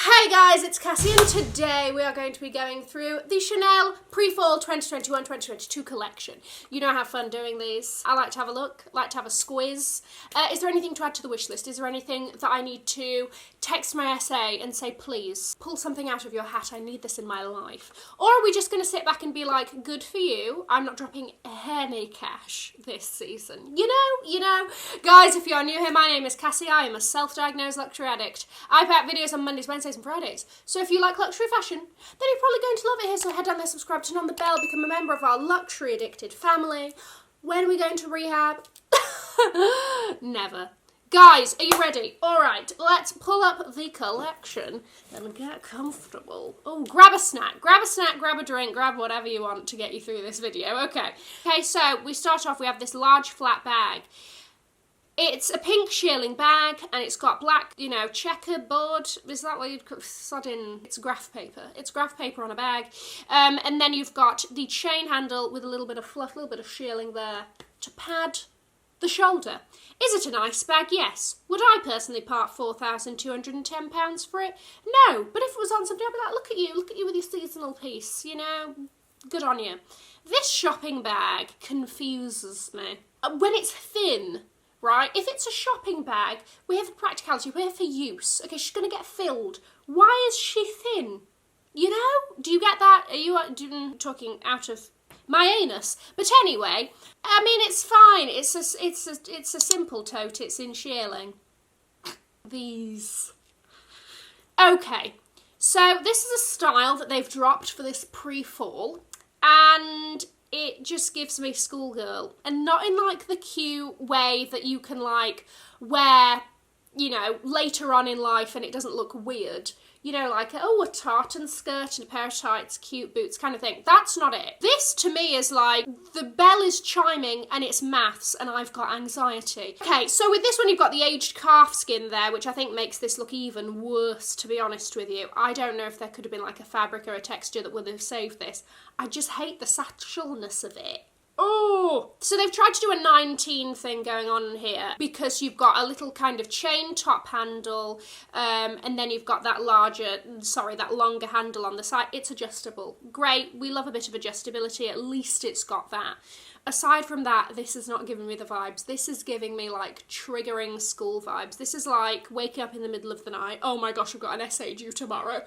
Hey guys, it's Cassie and today we are going to be going through the Chanel Pre-Fall 2021-2022 collection. You know I have fun doing these. I like to have a look, like to have a squiz. Is there anything to add to the wish list? Is there anything that I need to text my SA and say, please, pull something out of your hat, I need this in my life? Or are we just going to sit back and be like, good for you, I'm not dropping any cash this season? You know. Guys, if you're new here, my name is Cassie, I am a self-diagnosed luxury addict. I put out videos on Mondays, Wednesdays and Fridays. So if you like luxury fashion, then you're probably going to love it here. So head down there, subscribe, turn on the bell, become a member of our luxury addicted family. When are we going to rehab? Never. Guys, are you ready? Alright, let's pull up the collection and get comfortable. Oh, grab a snack, grab a drink, grab whatever you want to get you through this video. Okay, so we start off, we have this large flat bag. It's a pink shearling bag, and it's got black, checkerboard. Is that what you'd call sodding? It's graph paper. It's graph paper on a bag. And then you've got the chain handle with a little bit of fluff, a little bit of shearling there to pad the shoulder. Is it a nice bag? Yes. Would I personally part £4,210 for it? No. But if it was on something, I'd be like, look at you with your seasonal piece, good on you. This shopping bag confuses me. When it's thin, right? If it's a shopping bag, we're here for practicality, we're here for use. Okay, she's going to get filled. Why is she thin? Do you get that? Are you talking out of my anus? But anyway, I mean, it's fine. It's a simple tote. It's in shearling. These. Okay, so this is a style that they've dropped for this pre-fall, and it just gives me schoolgirl, and not in like the cute way that you can like wear, later on in life and it doesn't look weird. Like, oh, a tartan skirt and a pair of tights, cute boots kind of thing. That's not it. This to me is like, the bell is chiming and it's maths and I've got anxiety. Okay, so with this one you've got the aged calf skin there, which I think makes this look even worse, to be honest with you. I don't know if there could have been like a fabric or a texture that would have saved this. I just hate the satchelness of it. Oh, so they've tried to do a 19 thing going on here because you've got a little kind of chain top handle, and then you've got that longer handle on the side. It's adjustable. Great, we love a bit of adjustability, at least it's got that. Aside from that, this is not giving me the vibes. This is giving me like triggering school vibes. This is like waking up in the middle of the night. Oh my gosh, I've got an essay due tomorrow.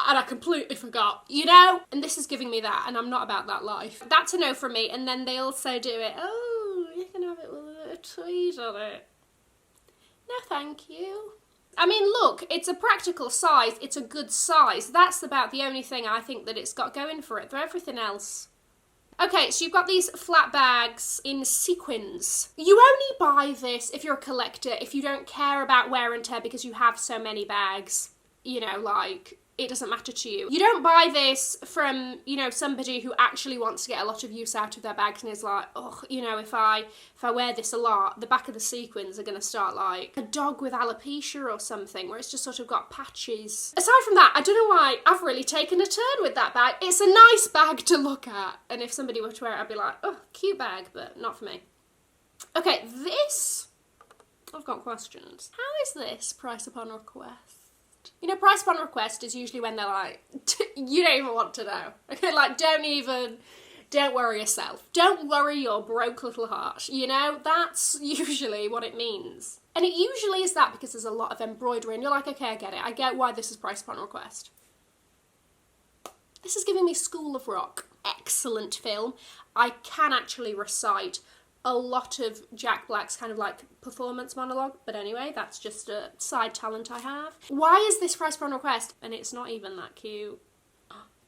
And I completely forgot, And this is giving me that, and I'm not about that life. That's a no from me, and then they also do it, oh, you can have it with a bit of tweed on it. No, thank you. I mean, look, it's a practical size, it's a good size. That's about the only thing I think that it's got going for it. For everything else. Okay, so you've got these flat bags in sequins. You only buy this if you're a collector, if you don't care about wear and tear because you have so many bags, it doesn't matter to you. You don't buy this from, somebody who actually wants to get a lot of use out of their bags and is like, oh, if I wear this a lot, the back of the sequins are going to start like a dog with alopecia or something, where it's just sort of got patches. Aside from that, I don't know why, I've really taken a turn with that bag. It's a nice bag to look at, and if somebody were to wear it, I'd be like, oh, cute bag, but not for me. Okay, this, I've got questions. How is this price upon request? Price upon request is usually when they're like, you don't even want to know. Okay, like, don't worry yourself. Don't worry your broke little heart. That's usually what it means. And it usually is that because there's a lot of embroidery and you're like, okay, I get it. I get why this is price upon request. This is giving me School of Rock. Excellent film. I can actually recite a lot of Jack Black's kind of like performance monologue, but anyway, that's just a side talent I have. Why is this price upon request? And it's not even that cute,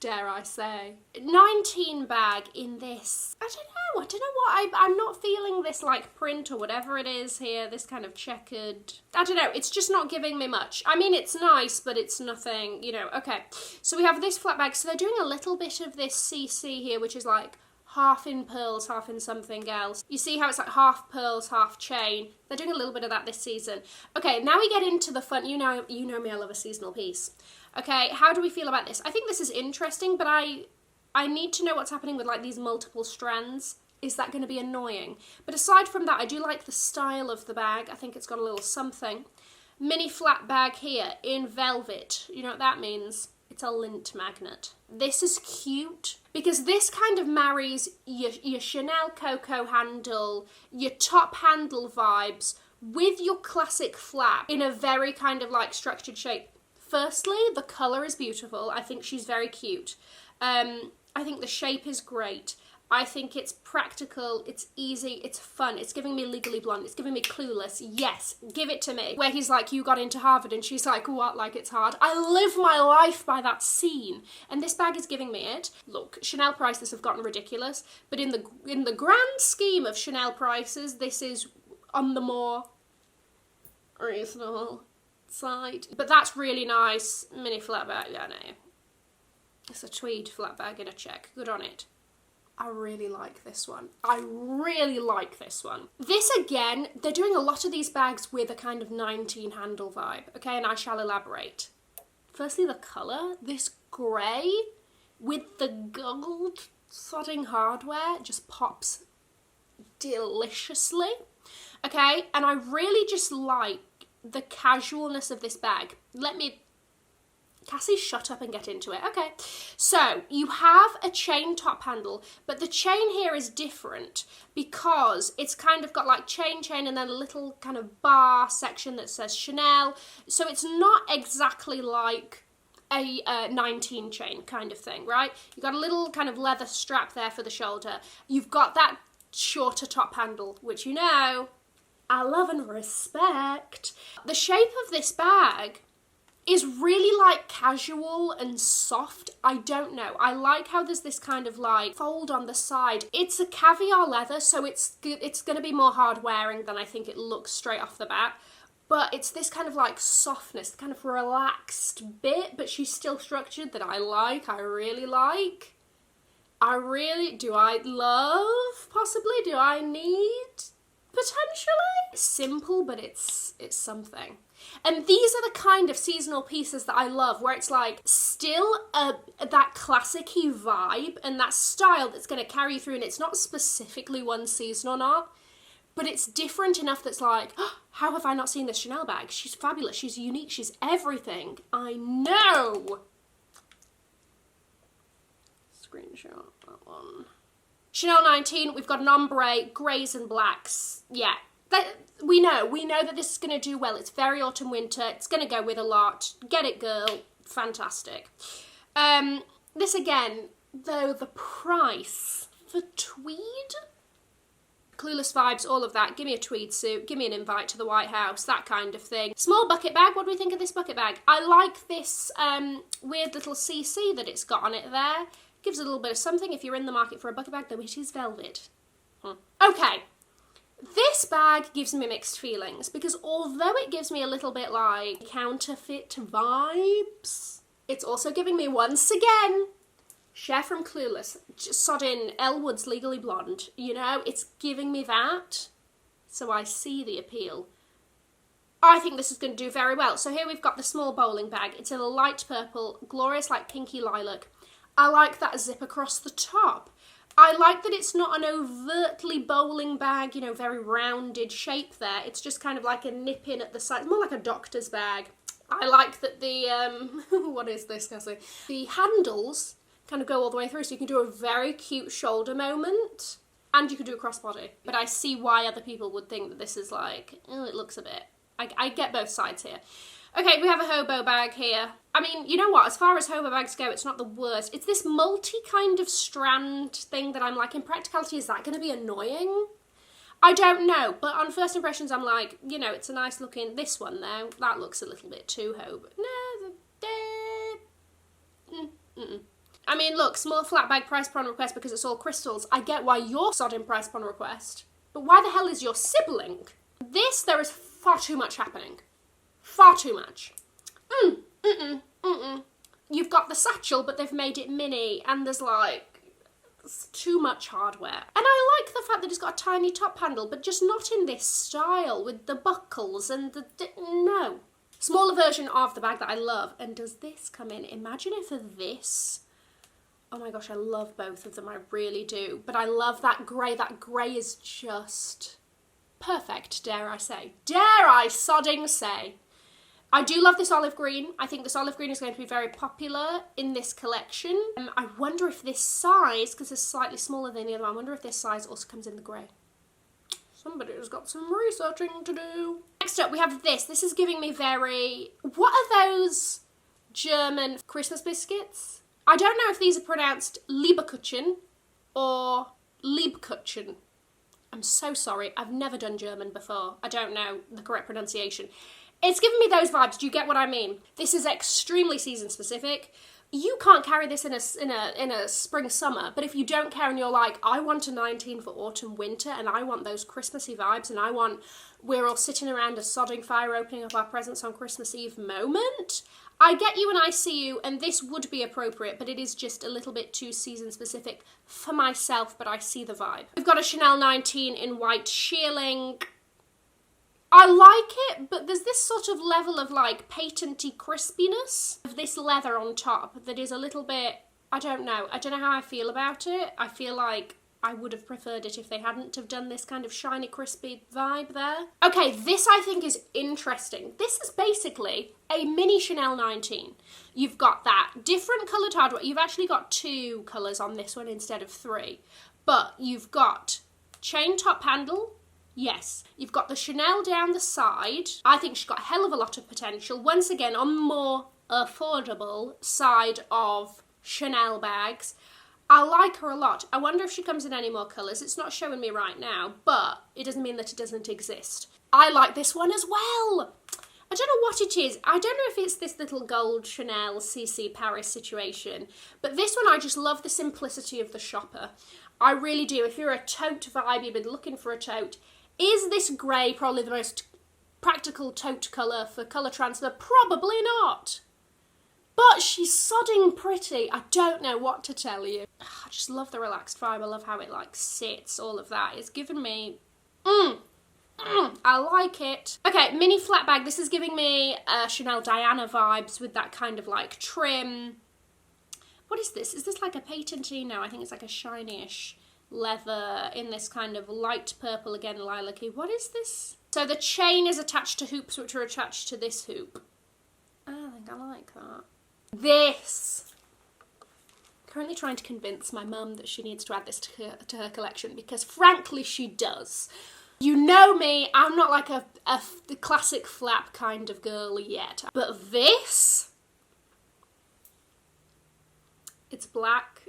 dare I say. 19 bag in this. I don't know what, I'm not feeling this like print or whatever it is here, this kind of checkered, I don't know, it's just not giving me much. I mean, it's nice, but it's nothing, okay. So we have this flat bag, so they're doing a little bit of this CC here, which is like half in pearls, half in something else. You see how it's like half pearls, half chain. They're doing a little bit of that this season. Okay, now we get into the fun. You know me, I love a seasonal piece. Okay, how do we feel about this? I think this is interesting, but I need to know what's happening with like these multiple strands. Is that going to be annoying? But aside from that, I do like the style of the bag. I think it's got a little something. Mini flat bag here in velvet. You know what that means? It's a lint magnet. This is cute because this kind of marries your Chanel Coco handle, your top handle vibes with your classic flap in a very kind of like structured shape. Firstly, the colour is beautiful. I think she's very cute. I think the shape is great. I think it's practical, it's easy, it's fun. It's giving me Legally Blonde, it's giving me Clueless. Yes, give it to me. Where he's like, you got into Harvard, and she's like, what, like it's hard? I live my life by that scene. And this bag is giving me it. Look, Chanel prices have gotten ridiculous, but in the grand scheme of Chanel prices, this is on the more reasonable side. But that's really nice. Mini flat bag, yeah, no. It's a tweed flat bag in a check. Good on it. I really like this one. I really like this one. This again, they're doing a lot of these bags with a kind of 19 handle vibe, okay, and I shall elaborate. Firstly, the colour, this grey with the gold sodding hardware just pops deliciously, okay, and I really just like the casualness of this bag. Cassie, shut up and get into it. Okay, so you have a chain top handle, but the chain here is different because it's kind of got like chain and then a little kind of bar section that says Chanel. So it's not exactly like a 19 chain kind of thing, right? You've got a little kind of leather strap there for the shoulder. You've got that shorter top handle, which you know I love and respect. The shape of this bag is really like casual and soft. I don't know. I like how there's this kind of like fold on the side. It's a caviar leather, so it's going to be more hard wearing than I think it looks straight off the bat. But it's this kind of like softness, kind of relaxed bit, but she's still structured that I like. I really like. Do I love? Possibly. Do I need? Potentially. Simple, but it's something. And these are the kind of seasonal pieces that I love, where it's like still that classic-y vibe and that style that's going to carry you through, and it's not specifically one season or not, but it's different enough that's like, oh, how have I not seen this Chanel bag? She's fabulous, she's unique, she's everything. I know! Screenshot that one. Chanel 19, we've got an ombre, greys and blacks. Yeah. We know that this is going to do well. It's very autumn winter. It's going to go with a lot. Get it, girl. Fantastic. This again, though, the price for tweed? Clueless vibes, all of that. Give me a tweed suit. Give me an invite to the White House. That kind of thing. Small bucket bag. What do we think of this bucket bag? I like this weird little CC that it's got on it there. Gives a little bit of something if you're in the market for a bucket bag, though it is velvet. Okay. This bag gives me mixed feelings because although it gives me a little bit like counterfeit vibes, it's also giving me once again Cher from Clueless, sodding Elwood's Legally Blonde, you know, it's giving me that, so I see the appeal. I think this is going to do very well. So here we've got the small bowling bag. It's in a light purple, glorious like pinky lilac. I like that zip across the top. I like that it's not an overtly bowling bag, you know, very rounded shape there. It's just kind of like a nip in at the side, more like a doctor's bag. I like that the, what is this, Cassie? The handles kind of go all the way through, so you can do a very cute shoulder moment, and you can do a crossbody. But I see why other people would think that this is like, oh, it looks a bit. I get both sides here. Okay, we have a hobo bag here. I mean, you know what? As far as hobo bags go, it's not the worst. It's this multi kind of strand thing that I'm like, in practicality, is that going to be annoying? I don't know, but on first impressions, I'm like, you know, it's a nice looking, this one though, that looks a little bit too hobo. No, I mean, look, small flat bag price upon request because it's all crystals. I get why you're sodding price upon request, but why the hell is your sibling? There is far too much happening. Far too much. You've got the satchel, but they've made it mini, and there's like, it's too much hardware. And I like the fact that it's got a tiny top handle, but just not in this style with the buckles and no. Smaller version of the bag that I love. And does this come in? Imagine if this. Oh my gosh, I love both of them. I really do. But I love that grey. That grey is just perfect, dare I say. Dare I sodding say. I do love this olive green. I think this olive green is going to be very popular in this collection. I wonder if this size, because it's slightly smaller than the other one, I wonder if this size also comes in the grey. Somebody has got some researching to do. Next up, we have this. This is giving me very... What are those German Christmas biscuits? I don't know if these are pronounced Lieberkuchen or Liebkuchen. I'm so sorry. I've never done German before. I don't know the correct pronunciation. It's giving me those vibes. Do you get what I mean? This is extremely season specific. You can't carry this in a spring summer, but if you don't care and you're like, I want a 19 for autumn winter and I want those Christmassy vibes and I want we're all sitting around a sodding fire opening up our presents on Christmas Eve moment, I get you and I see you, and this would be appropriate, but it is just a little bit too season specific for myself, but I see the vibe. We've got a Chanel 19 in white shearling. I like it, but there's this sort of level of like patenty crispiness of this leather on top that is a little bit, I don't know how I feel about it. I feel like I would have preferred it if they hadn't have done this kind of shiny, crispy vibe there. Okay, this I think is interesting. This is basically a mini Chanel 19. You've got that different coloured hardware. You've actually got 2 colours on this one instead of 3. But you've got chain top handle. Yes, you've got the Chanel down the side. I think she's got a hell of a lot of potential. Once again, on the more affordable side of Chanel bags. I like her a lot. I wonder if she comes in any more colours. It's not showing me right now, but it doesn't mean that it doesn't exist. I like this one as well. I don't know what it is. I don't know if it's this little gold Chanel CC Paris situation, but this one I just love the simplicity of the shopper. I really do. If you're a tote vibe, you've been looking for a tote, is this grey probably the most practical tote colour for colour transfer? Probably not. But she's sodding pretty. I don't know what to tell you. I just love the relaxed vibe. I love how it like sits, all of that. It's given me, I like it. Okay, mini flat bag. This is giving me Chanel Diana vibes with that kind of like trim. What is this? Is this like a patenty? No, I think it's like a shiny-ish leather in this kind of light purple, again, lilac-y. What is this? So the chain is attached to hoops which are attached to this hoop. I think I like that. This. Currently trying to convince my mum that she needs to add this to her collection because frankly she does. You know me, I'm not like the classic flap kind of girl yet. But this, it's black,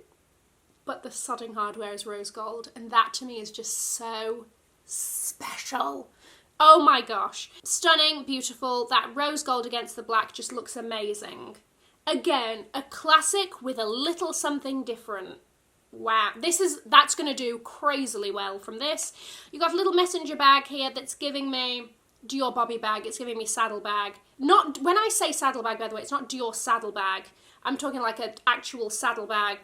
but the sodding hardware is rose gold, and that to me is just so special. Oh my gosh. Stunning, beautiful. That rose gold against the black just looks amazing. Again, a classic with a little something different. Wow, that's going to do crazily well from this. You've got a little messenger bag here that's giving me Dior bobby bag. It's giving me saddle bag. Not, when I say saddle bag, by the way, it's not Dior saddle bag. I'm talking like an actual saddle bag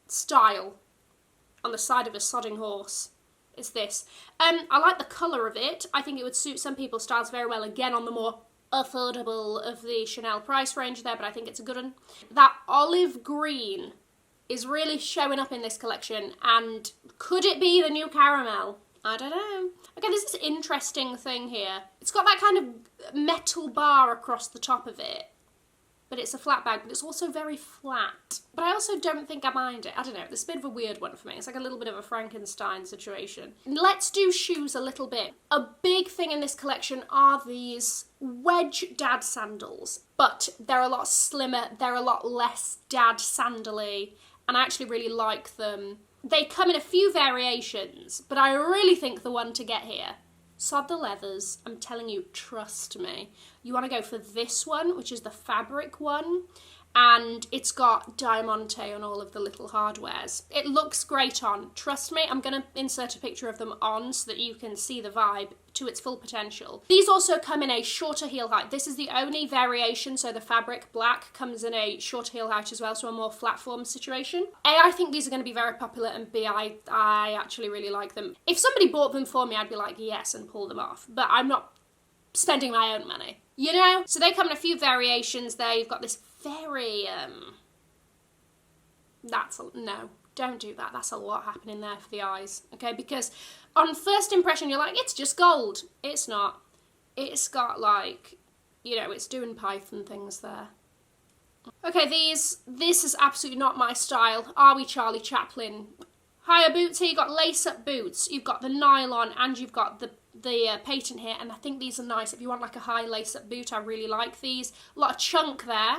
style on the side of a sodding horse. It's this. I like the colour of it. I think it would suit some people's styles very well. Again, on the more affordable of the Chanel price range there, but I think it's a good one. That olive green is really showing up in this collection, and could it be the new caramel? I don't know. Okay, there's this interesting thing here. It's got that kind of metal bar across the top of it, but it's a flat bag, but it's also very flat. But I also don't think I mind it. I don't know, it's a bit of a weird one for me. It's like a little bit of a Frankenstein situation. Let's do shoes a little bit. A big thing in this collection are these wedge dad sandals, but they're a lot slimmer, they're a lot less dad sandally, and I actually really like them. They come in a few variations, but I really think the one to get here, sod the leathers, I'm telling you, trust me. You want to go for this one, which is the fabric one, and it's got diamante on all of the little hardwares. It looks great on. Trust me, I'm going to insert a picture of them on so that you can see the vibe to its full potential. These also come in a shorter heel height. This is the only variation, so the fabric black comes in a shorter heel height as well, so a more flat form situation. A, I think these are going to be very popular, and B, I actually really like them. If somebody bought them for me, I'd be like, yes, and pull them off. But I'm not spending my own money, you know? So they come in a few variations there. You've got this very, no, don't do that. That's a lot happening there for the eyes, okay? Because on first impression, you're like, it's just gold. It's not. It's got like you know, it's doing Python things there. Okay, this is absolutely not my style. Are we Charlie Chaplin? Higher boots here, you've got lace-up boots, you've got the nylon, and you've got the patent here, and I think these are nice. If you want like a high lace-up boot, I really like these. A lot of chunk there.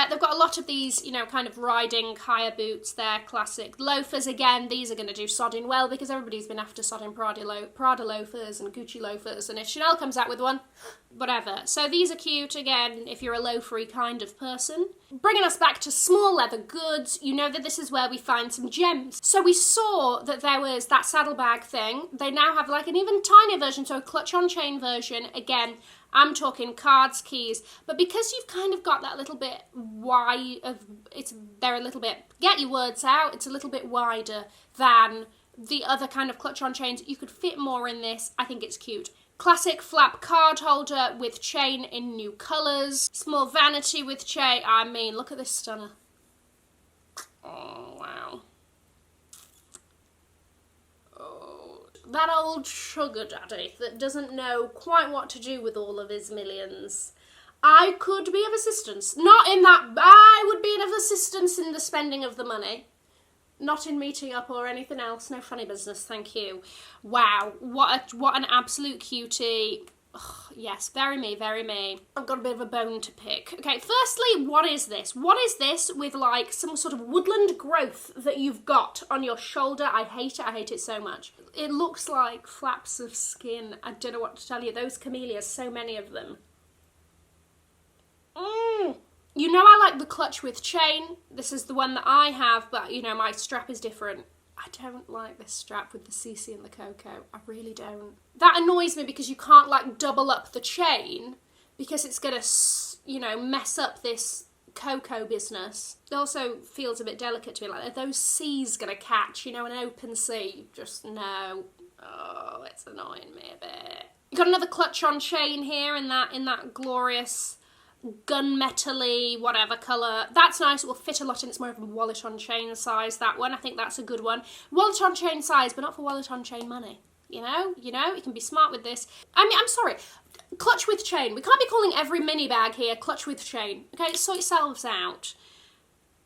They've got a lot of these, you know, kind of riding higher boots there, classic. Loafers, again, these are going to do sodding well because everybody's been after sodding Prada loafers and Gucci loafers, and if Chanel comes out with one, whatever. So these are cute, again, if you're a loafery kind of person. Bringing us back to small leather goods, you know that this is where we find some gems. So we saw that there was that saddlebag thing. They now have like an even tinier version, so a clutch on chain version. Again, I'm talking cards, keys, but because you've kind of got that little bit wide of, they're a little bit, get your words out, it's a little bit wider than the other kind of clutch on chains. You could fit more in this. I think it's cute. Classic flap card holder with chain in new colours. Small vanity with chain. I mean, look at this stunner. Oh, wow. That old sugar daddy that doesn't know quite what to do with all of his millions. I could be of assistance. Not in that, I would be of assistance in the spending of the money. Not in meeting up or anything else. No funny business, thank you. Wow, what an absolute cutie. Oh, yes, very me, very me. I've got a bit of a bone to pick. Okay, firstly, what is this? What is this with like some sort of woodland growth that you've got on your shoulder? I hate it so much. It looks like flaps of skin. I don't know what to tell you. Those camellias, so many of them. You know I like the clutch with chain. This is the one that I have, but you know, my strap is different. I don't like this strap with the CC and the cocoa. I really don't. That annoys me because you can't like double up the chain because it's gonna, you know, mess up this cocoa business. It also feels a bit delicate to me, like are those C's gonna catch, you know, an open C? Just no. Oh, it's annoying me a bit. You got another clutch on chain here in that glorious gunmetal-y, whatever colour. That's nice. It will fit a lot in. It's more of a wallet on chain size, that one. I think that's a good one. Wallet on chain size, but not for wallet on chain money. You know, you can be smart with this. I mean, I'm sorry. Clutch with chain. We can't be calling every mini bag here clutch with chain. Okay, sort yourselves out.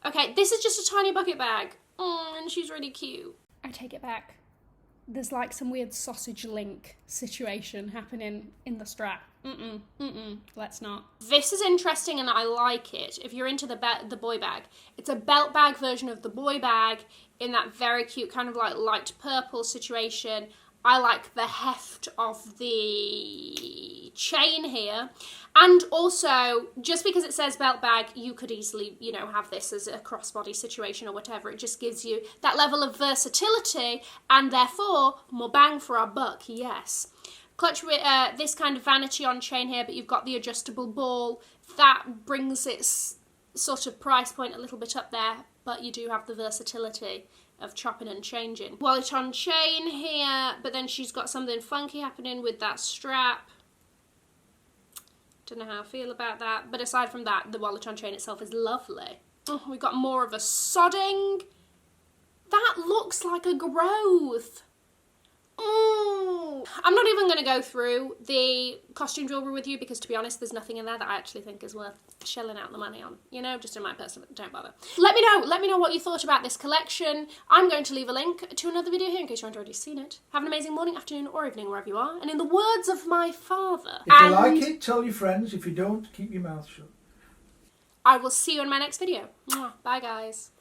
Okay, this is just a tiny bucket bag. And she's really cute. I take it back. There's like some weird sausage link situation happening in the strap. Let's not. This is interesting and I like it. If you're into the boy bag, it's a belt bag version of the boy bag in that very cute kind of like light purple situation. I like the heft of the chain here. And also, just because it says belt bag, you could easily, you know, have this as a crossbody situation or whatever. It just gives you that level of versatility and therefore more bang for our buck, yes. Clutch with this kind of vanity on chain here, but you've got the adjustable ball. That brings its sort of price point a little bit up there, but you do have the versatility of chopping and changing. Wallet on chain here, but then she's got something funky happening with that strap. Don't know how I feel about that, but aside from that, the wallet on chain itself is lovely. Oh, we've got more of a sodding. That looks like a growth. I'm not even going to go through the costume jewellery with you because, to be honest, there's nothing in there that I actually think is worth shelling out the money on. You know, just in my personal, don't bother. Let me know what you thought about this collection. I'm going to leave a link to another video here in case you haven't already seen it. Have an amazing morning, afternoon or evening wherever you are. And in the words of my father... If you like it, tell your friends. If you don't, keep your mouth shut. I will see you in my next video. Bye, guys.